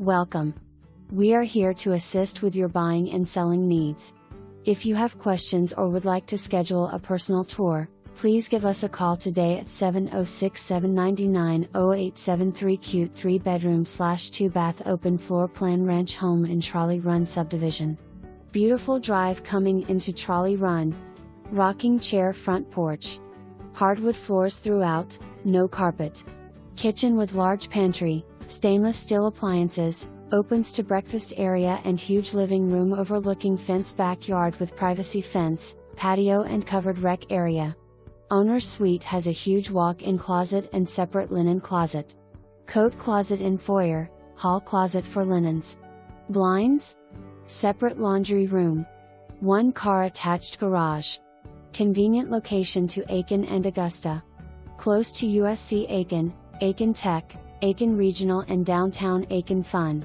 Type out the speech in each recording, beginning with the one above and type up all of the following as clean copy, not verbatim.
Welcome. We are here to assist with your buying and selling needs. If you have questions or would like to schedule a personal tour, please give us a call today at 706-799-0873. Cute 3-bedroom/2-bath open floor plan ranch home in Trolley Run Subdivision. Beautiful drive coming into Trolley Run. Rocking chair front porch. Hardwood floors throughout, no carpet. Kitchen with large pantry, stainless steel appliances, opens to breakfast area and huge living room overlooking fenced backyard with privacy fence, patio and covered rec area. Owner's suite has a huge walk-in closet and separate linen closet. Coat closet in foyer, hall closet for linens. Blinds? Separate laundry room. 1 car attached garage. Convenient location to Aiken and Augusta. Close to USC Aiken, Aiken Tech, Aiken Regional and downtown Aiken Fun.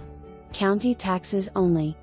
County taxes only.